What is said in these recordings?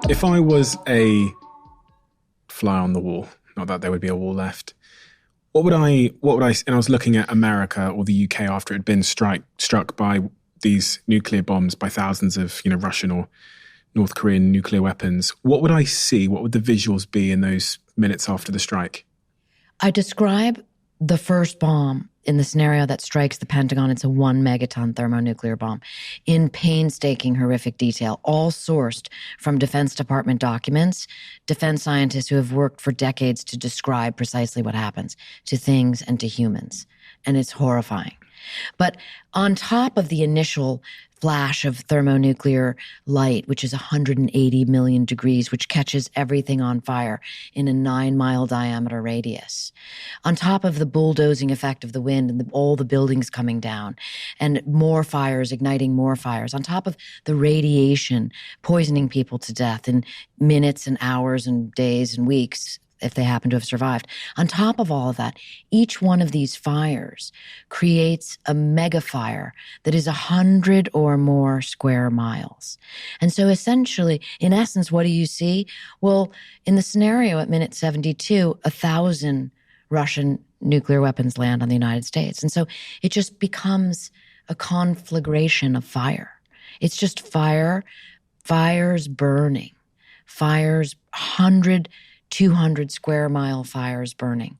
If I was a fly on the wall, not that there would be a wall left, what would I, and I was looking at America or the UK after it had been struck by these nuclear bombs, by thousands of, Russian or North Korean nuclear weapons. What would I see? What would the visuals be in those minutes after the strike? I describe the first bomb in the scenario that strikes the Pentagon. It's a 1 megaton thermonuclear bomb in painstaking, horrific detail, all sourced from Defense Department documents, defense scientists who have worked for decades to describe precisely what happens to things and to humans. And it's horrifying. But on top of the initial flash of thermonuclear light, which is 180 million degrees, which catches everything on fire in a 9-mile diameter radius. On top of the bulldozing effect of the wind and all the buildings coming down and more fires, igniting more fires. On top of the radiation poisoning people to death in minutes and hours and days and weeks, if they happen to have survived. On top of all of that, each one of these fires creates a mega fire that is 100 or more square miles. And so essentially, in essence, what do you see? Well, in the scenario at minute 72, 1,000 Russian nuclear weapons land on the United States. And so it just becomes a conflagration of fire. It's just fire, fires burning, fires, 100 200 square mile fires burning.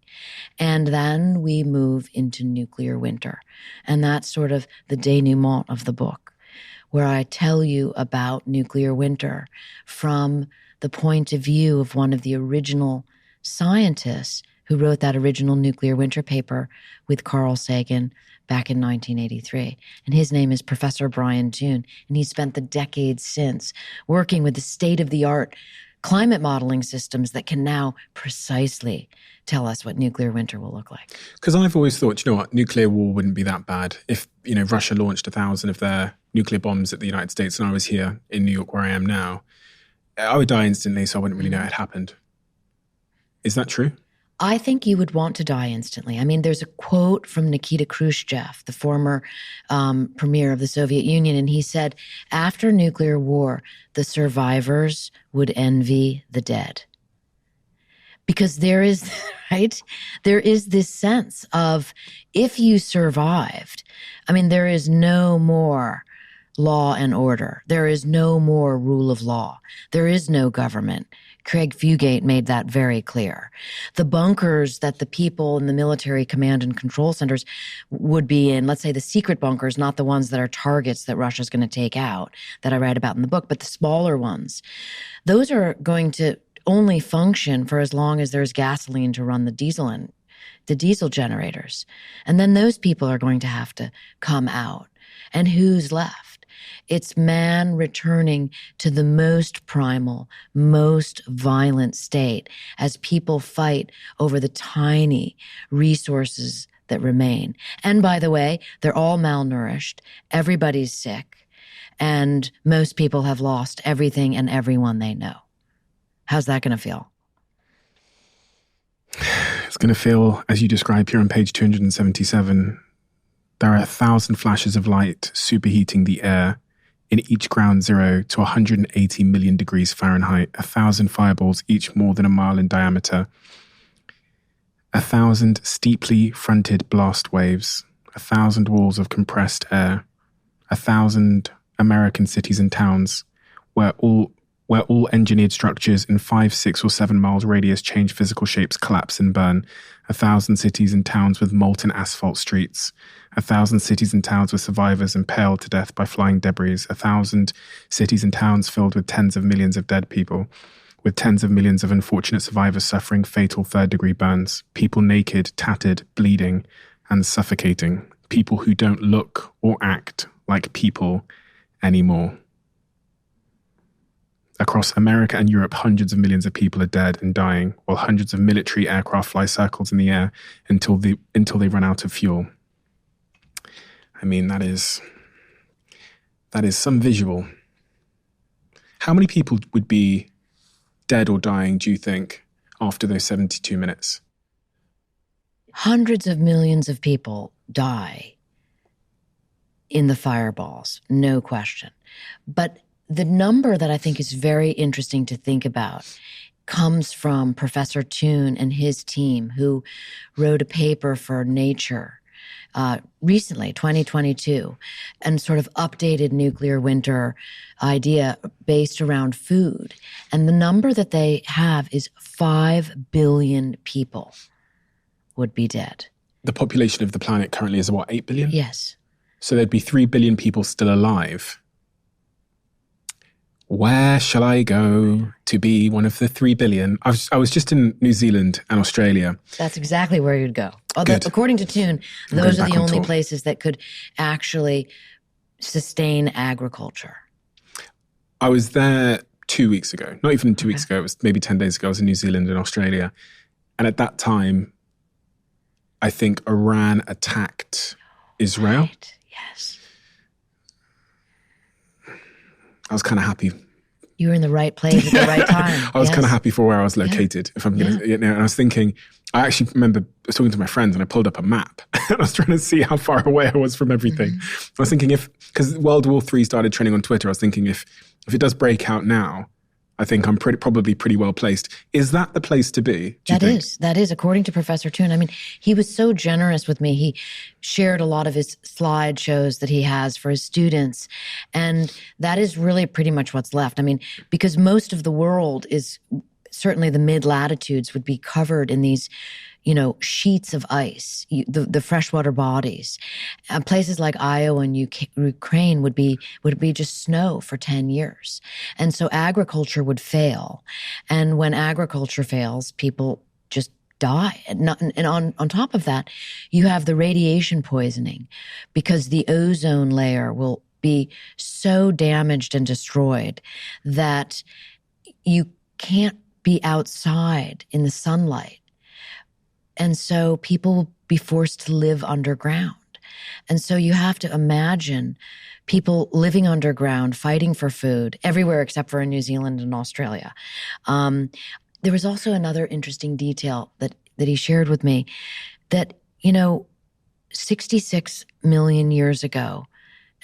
And then we move into nuclear winter. And that's sort of the denouement of the book, where I tell you about nuclear winter from the point of view of one of the original scientists who wrote that original nuclear winter paper with Carl Sagan back in 1983. And his name is Professor Brian Toon. And he spent the decades since working with the state-of-the-art climate modeling systems that can now precisely tell us what nuclear winter will look like. Because I've always thought, nuclear war wouldn't be that bad. If, Russia launched 1,000 of their nuclear bombs at the United States and I was here in New York where I am now, I would die instantly, so I wouldn't really know it had happened. Is that true? I think you would want to die instantly. I mean, there's a quote from Nikita Khrushchev, the former premier of the Soviet Union, and he said, after nuclear war, the survivors would envy the dead. Because there is, right? There is this sense of if you survived, there is no more law and order. There is no more rule of law. There is no government. Craig Fugate made that very clear. The bunkers that the people in the military command and control centers would be in, let's say the secret bunkers, not the ones that are targets that Russia's going to take out, that I write about in the book, but the smaller ones, those are going to only function for as long as there's gasoline to run the diesel generators. And then those people are going to have to come out. And who's left? It's man returning to the most primal, most violent state as people fight over the tiny resources that remain. And by the way, they're all malnourished. Everybody's sick. And most people have lost everything and everyone they know. How's that going to feel? It's going to feel, as you describe here on page 277, there are 1,000 flashes of light superheating the air in each ground zero to 180 million degrees Fahrenheit, 1,000 fireballs, each more than a mile in diameter, 1,000 steeply fronted blast waves, 1,000 walls of compressed air, 1,000 American cities and towns where all engineered structures in 5, 6, or 7 miles radius change physical shapes, collapse and burn, 1,000 cities and towns with molten asphalt streets, 1,000 cities and towns with survivors impaled to death by flying debris, 1,000 cities and towns filled with tens of millions of dead people, with tens of millions of unfortunate survivors suffering fatal third-degree burns, people naked, tattered, bleeding, and suffocating, people who don't look or act like people anymore. Across America and Europe, hundreds of millions of people are dead and dying, while hundreds of military aircraft fly circles in the air until they run out of fuel. That is some visual. How many people would be dead or dying, do you think, after those 72 minutes? Hundreds of millions of people die in the fireballs, no question. But the number that I think is very interesting to think about comes from Professor Toon and his team, who wrote a paper for Nature recently, 2022, and sort of updated nuclear winter idea based around food. And the number that they have is 5 billion people would be dead. The population of the planet currently is what, 8 billion? Yes. So there'd be 3 billion people still alive. Where shall I go to be one of the 3 billion? I was just in New Zealand and Australia. That's exactly where you'd go. Although, according to Toon, those are the only places that could actually sustain agriculture. I was there 2 weeks ago. Not even 2 weeks ago. It was maybe 10 days ago. I was in New Zealand and Australia. And at that time, I think Iran attacked Israel. Right. Yes. I was kind of happy. You were in the right place at the right time. I was kind of happy for where I was located. If I'm going to, and I was thinking, I actually remember talking to my friends and I pulled up a map and I was trying to see how far away I was from everything. I was thinking because World War III started trending on Twitter, I was thinking if it does break out now, I think I'm probably pretty well placed. Is that the place to be? That is, according to Professor Toon. I mean, he was so generous with me. He shared a lot of his slideshows that he has for his students. And that is really pretty much what's left. I mean, because most of the world is, certainly the mid-latitudes would be covered in these, sheets of ice, the freshwater bodies. Places like Iowa and Ukraine would be just snow for 10 years. And so agriculture would fail. And when agriculture fails, people just die. And on top of that, you have the radiation poisoning because the ozone layer will be so damaged and destroyed that you can't be outside in the sunlight. And so people will be forced to live underground. And so you have to imagine people living underground, fighting for food everywhere except for in New Zealand and Australia. There was also another interesting detail that he shared with me that, 66 million years ago,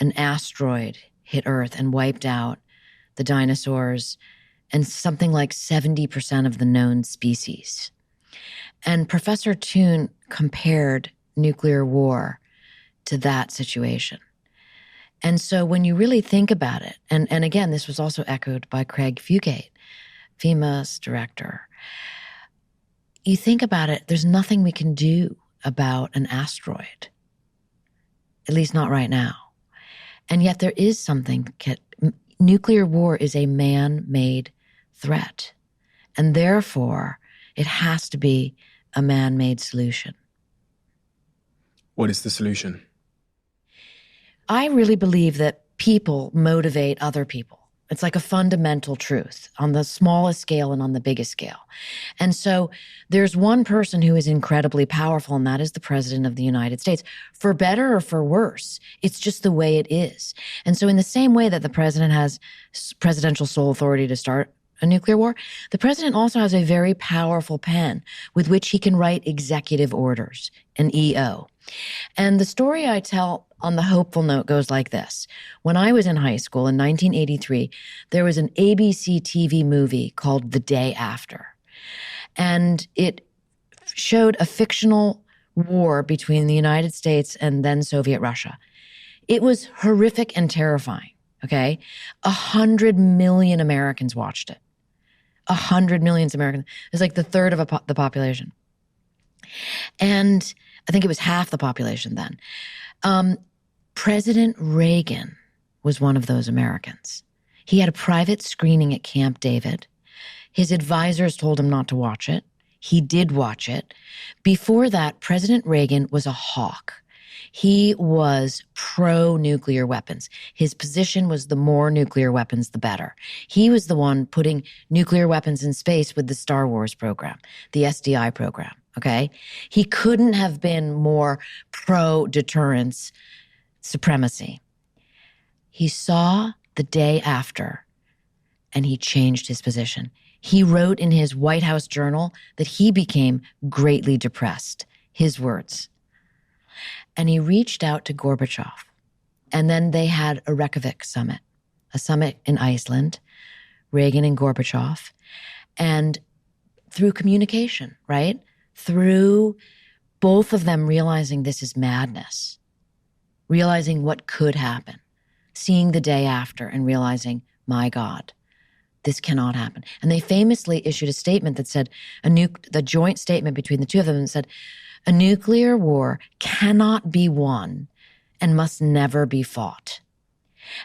an asteroid hit Earth and wiped out the dinosaurs and something like 70% of the known species. And Professor Toon compared nuclear war to that situation. And so when you really think about it, and again, this was also echoed by Craig Fugate, FEMA's director, you think about it, there's nothing we can do about an asteroid, at least not right now. And yet there is something. Nuclear war is a man-made threat. And therefore, it has to be a man-made solution. What is the solution? I really believe that people motivate other people. It's like a fundamental truth on the smallest scale and on the biggest scale. And so there's one person who is incredibly powerful, and that is the President of the United States. For better or for worse, it's just the way it is. And so in the same way that the president has presidential sole authority to start a nuclear war, the president also has a very powerful pen with which he can write executive orders, an EO. And the story I tell on the hopeful note goes like this. When I was in high school in 1983, there was an ABC TV movie called The Day After. And it showed a fictional war between the United States and then Soviet Russia. It was horrific and terrifying, okay? 100 million Americans watched it. 100 million Americans. It's like the third of the population. And I think it was half the population then. President Reagan was one of those Americans. He had a private screening at Camp David. His advisors told him not to watch it. He did watch it. Before that, President Reagan was a hawk. He was pro-nuclear weapons. His position was the more nuclear weapons, the better. He was the one putting nuclear weapons in space with the Star Wars program, the SDI program, okay? He couldn't have been more pro-deterrence supremacy. He saw The Day After, and he changed his position. He wrote in his White House journal that he became greatly depressed. His words. And he reached out to Gorbachev And then they had a Reykjavik summit, a summit in Iceland, Reagan and Gorbachev. And through communication, right? Through both of them realizing this is madness, realizing what could happen, seeing the day after and realizing, my God, this cannot happen. And they famously issued a statement that said, the joint statement between the two of them that said, a nuclear war cannot be won and must never be fought.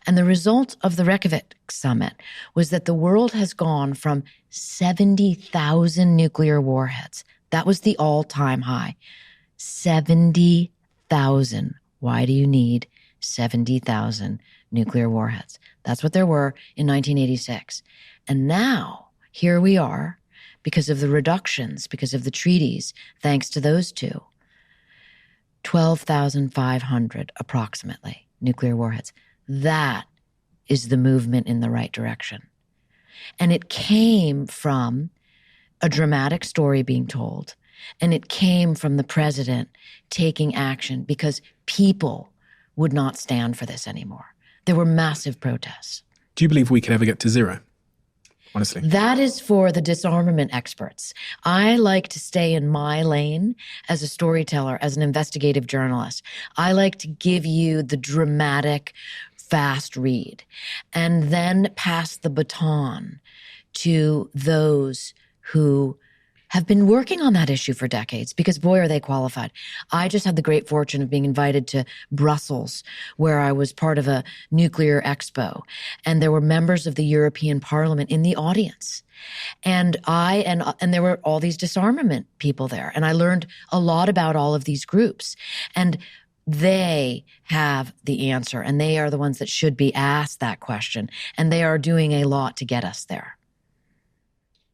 And the result of the Reykjavik summit was that the world has gone from 70,000 nuclear warheads. That was the all-time high. 70,000. Why do you need 70,000 nuclear warheads? That's what there were in 1986. And now, here we are, because of the reductions, because of the treaties, thanks to those two, 12,500 approximately nuclear warheads. That is the movement in the right direction. And it came from a dramatic story being told, and it came from the president taking action because people would not stand for this anymore. There were massive protests. Do you believe we could ever get to zero? Honestly. That is for the disarmament experts. I like to stay in my lane as a storyteller, as an investigative journalist. I like to give you the dramatic, fast read and then pass the baton to those who have been working on that issue for decades, because boy, are they qualified. I just had the great fortune of being invited to Brussels, where I was part of a nuclear expo, and there were members of the European Parliament in the audience. And there were all these disarmament people there, and I learned a lot about all of these groups. And they have the answer, and they are the ones that should be asked that question, and they are doing a lot to get us there.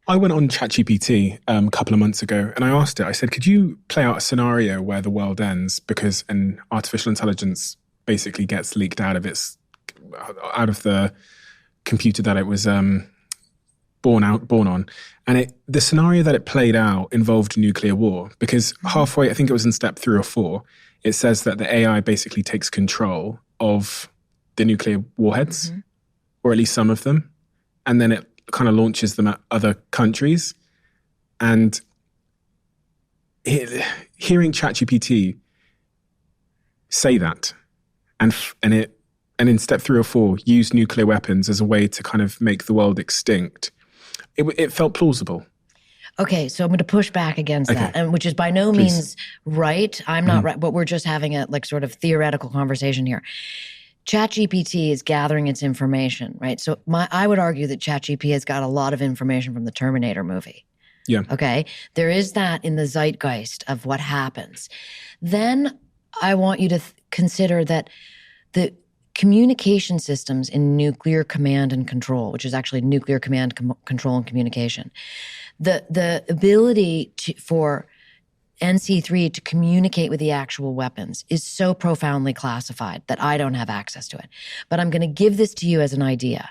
I went on ChatGPT a couple of months ago and I asked it, I said, could you play out a scenario where the world ends because an artificial intelligence basically gets leaked out of the computer that it was born on. And the scenario that it played out involved nuclear war, because halfway, I think it was in step 3 or 4, it says that the AI basically takes control of the nuclear warheads, or at least some of them. And then it kind of launches them at other countries. And hearing ChatGPT say that, and in step 3 or 4, use nuclear weapons as a way to kind of make the world extinct, it felt plausible. Okay, so I'm going to push back against that, and which is by no means right. I'm not right, but we're just having a sort of theoretical conversation here. ChatGPT is gathering its information, right? So I would argue that ChatGPT has got a lot of information from the Terminator movie. Yeah. Okay? There is that in the zeitgeist of what happens. Then I want you to consider that the communication systems in nuclear command and control, which is actually nuclear command, control, and communication, the ability for NC3 to communicate with the actual weapons is so profoundly classified that I don't have access to it. But I'm going to give this to you as an idea.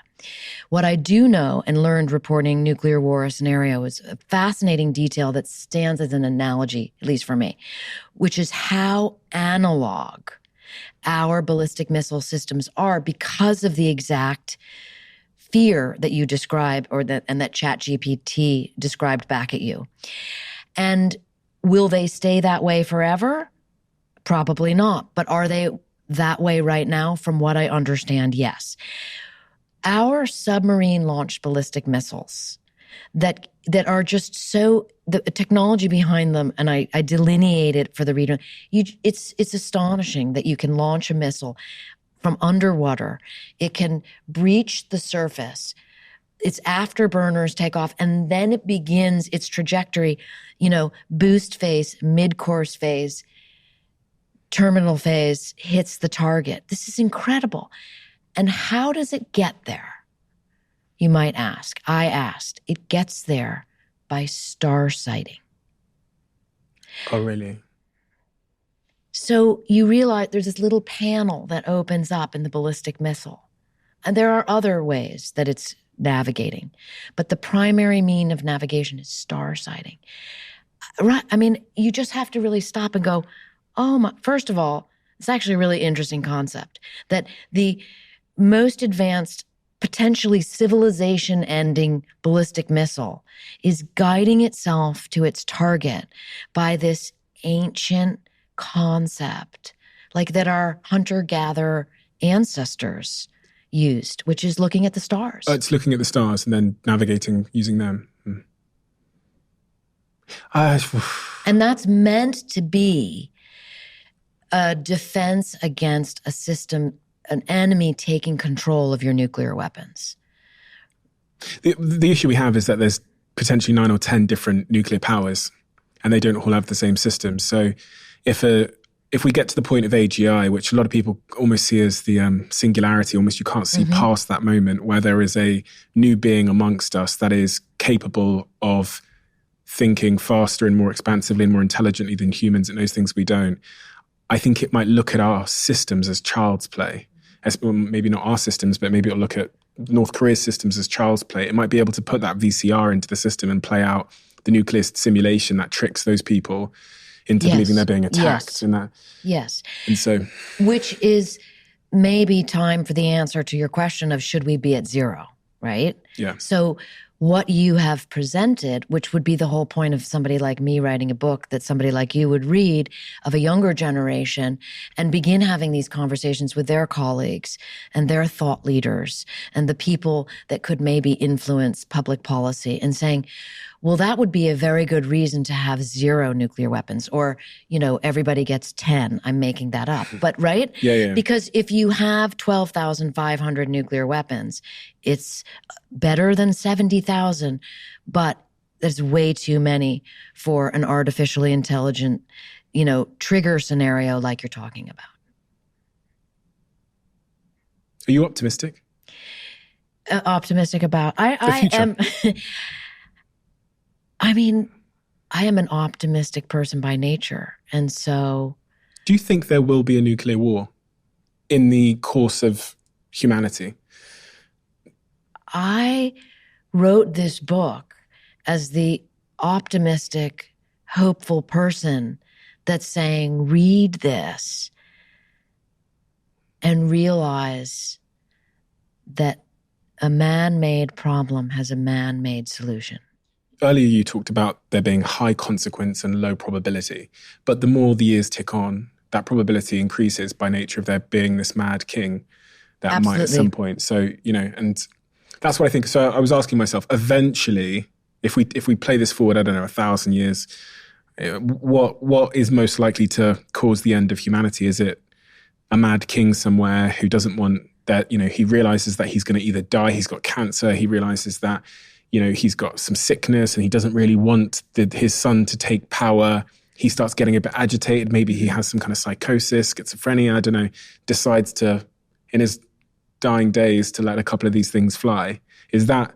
What I do know and learned reporting nuclear war scenario is a fascinating detail that stands as an analogy, at least for me, which is how analog our ballistic missile systems are because of the exact fear that you describe, and that ChatGPT described back at you. And will they stay that way forever? Probably not. But are they that way right now? From what I understand, yes. Our submarine-launched ballistic missiles that are just so, the technology behind them, and I delineate it for the reader, it's astonishing that you can launch a missile from underwater. It can breach the surface. Its afterburners take off, and then it begins its trajectory, boost phase, mid-course phase, terminal phase, hits the target. This is incredible. And how does it get there? You might ask. I asked. It gets there by star sighting. Oh, really? So you realize there's this little panel that opens up in the ballistic missile. And there are other ways that it's navigating. But the primary mean of navigation is star sighting. Right? I mean, you just have to really stop and go, oh my, first of all, It's actually a really interesting concept that the most advanced, potentially civilization-ending ballistic missile is guiding itself to its target by this ancient concept, like that our hunter-gatherer ancestors used, which is looking at the stars. It's looking at the stars and then navigating using them. And that's meant to be a defense against a system, an enemy taking control of your nuclear weapons. The issue we have is that there's potentially 9 or 10 different nuclear powers, and they don't all have the same systems. So if we get to the point of AGI, which a lot of people almost see as the singularity, almost you can't see past that moment, where there is a new being amongst us that is capable of thinking faster and more expansively and more intelligently than humans, and knows things we don't. I think it might look at our systems as child's play. Well, maybe not our systems, but maybe it'll look at North Korea's systems as child's play. It might be able to put that VCR into the system and play out the nuclear simulation that tricks those people into believing they're being attacked. Yes. And so, which is maybe time for the answer to your question of should we be at zero, right? Yeah. So what you have presented, which would be the whole point of somebody like me writing a book that somebody like you would read of a younger generation and begin having these conversations with their colleagues and their thought leaders and the people that could maybe influence public policy and saying, well, that would be a very good reason to have 0 nuclear weapons or, everybody gets 10. I'm making that up. But right? Yeah. Because if you have 12,500 nuclear weapons, it's better than 70,000, but there's way too many for an artificially intelligent, trigger scenario like you're talking about. Are you optimistic? Optimistic about I am. I mean, I am an optimistic person by nature. And so... Do you think there will be a nuclear war in the course of humanity? I wrote this book as the optimistic, hopeful person that's saying, read this and realize that a man-made problem has a man-made solution. Earlier, you talked about there being high consequence and low probability. But the more the years tick on, that probability increases by nature of there being this mad king that Absolutely. might at some point. So, and that's what I think. So I was asking myself, eventually, if we play this forward, 1,000 years, what is most likely to cause the end of humanity? Is it a mad king somewhere who doesn't want that, he realizes that he's going to either die, he's got cancer, he realizes that he's got some sickness and he doesn't really want his son to take power. He starts getting a bit agitated. Maybe he has some kind of psychosis, schizophrenia, I don't know, decides to, in his dying days, to let a couple of these things fly. Is that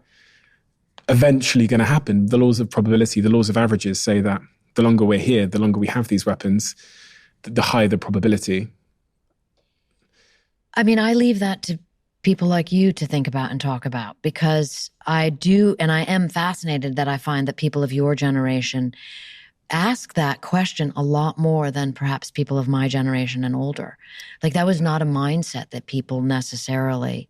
eventually going to happen? The laws of probability, the laws of averages say that the longer we're here, the longer we have these weapons, the higher the probability. I mean, I leave that to people like you to think about and talk about, because I do, and I am fascinated that I find that people of your generation ask that question a lot more than perhaps people of my generation and older. Like that was not a mindset that people necessarily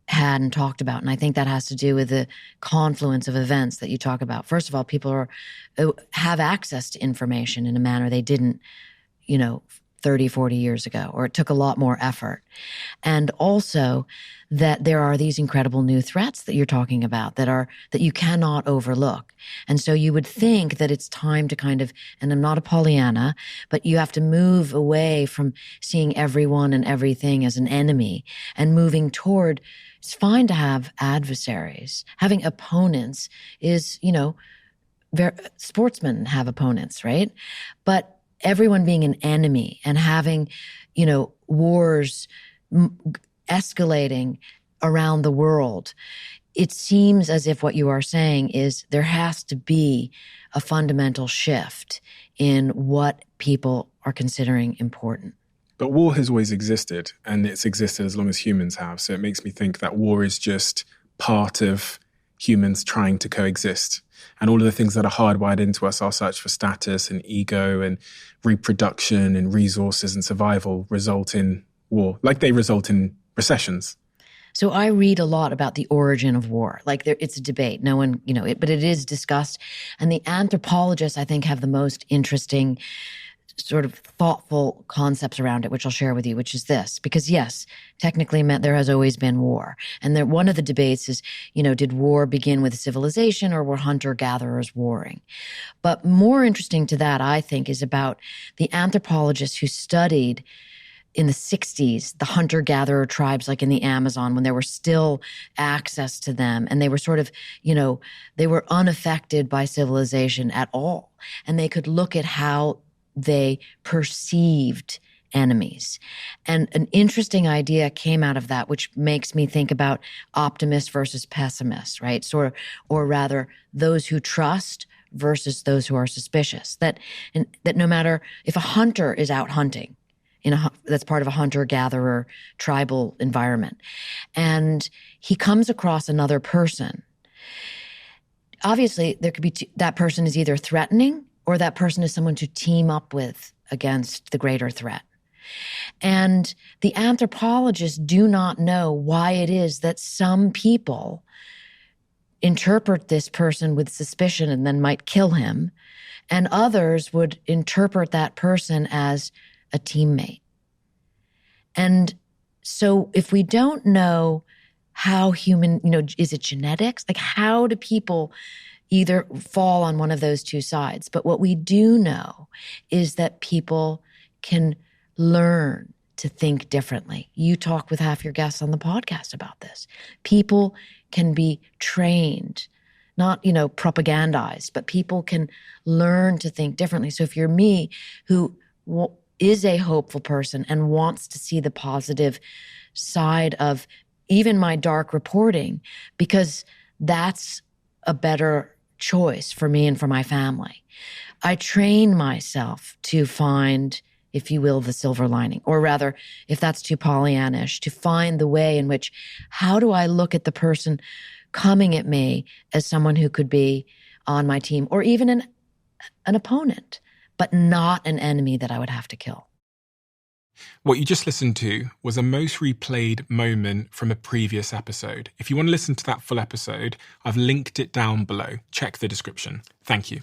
had and talked about. And I think that has to do with the confluence of events that you talk about. First of all, people have access to information in a manner they didn't, 30, 40 years ago, or it took a lot more effort. And also that there are these incredible new threats that you're talking about that you cannot overlook. And so you would think that it's time to kind of, and I'm not a Pollyanna, but you have to move away from seeing everyone and everything as an enemy and moving toward, it's fine to have adversaries. Having opponents is, sportsmen have opponents, right? But everyone being an enemy and having, wars escalating around the world, it seems as if what you are saying is there has to be a fundamental shift in what people are considering important. But war has always existed, and it's existed as long as humans have. So it makes me think that war is just part of humans trying to coexist. And all of the things that are hardwired into us, our search for status and ego and reproduction and resources and survival, result in war, like they result in recessions. So I read a lot about the origin of war. Like it's a debate. No one, but it is discussed. And the anthropologists, I think, have the most interesting sort of thoughtful concepts around it, which I'll share with you, which is this. Because yes, technically there has always been war. And one of the debates is, did war begin with civilization or were hunter-gatherers warring? But more interesting to that, I think, is about the anthropologists who studied in the 60s, the hunter-gatherer tribes like in the Amazon, when there were still access to them and they were sort of, they were unaffected by civilization at all. And they could look at how they perceived enemies. And an interesting idea came out of that, which makes me think about optimists versus pessimists, right? So, or rather, those who trust versus those who are suspicious. That no matter if a hunter is out hunting, that's part of a hunter-gatherer tribal environment, and he comes across another person, obviously there could be that person is either threatening or that person is someone to team up with against the greater threat. And the anthropologists do not know why it is that some people interpret this person with suspicion and then might kill him, and others would interpret that person as a teammate. And so if we don't know how human, is it genetics? Like how do people either fall on one of those two sides? But what we do know is that people can learn to think differently. You talk with half your guests on the podcast about this. People can be trained, not, propagandized, but people can learn to think differently. So if you're me, who is a hopeful person and wants to see the positive side of even my dark reporting, because that's a better choice for me and for my family. I train myself to find, if you will, the silver lining, or rather, if that's too Pollyannish, to find the way in which, how do I look at the person coming at me as someone who could be on my team or even an opponent, but not an enemy that I would have to kill. What you just listened to was a most replayed moment from a previous episode. If you want to listen to that full episode, I've linked it down below. Check the description. Thank you.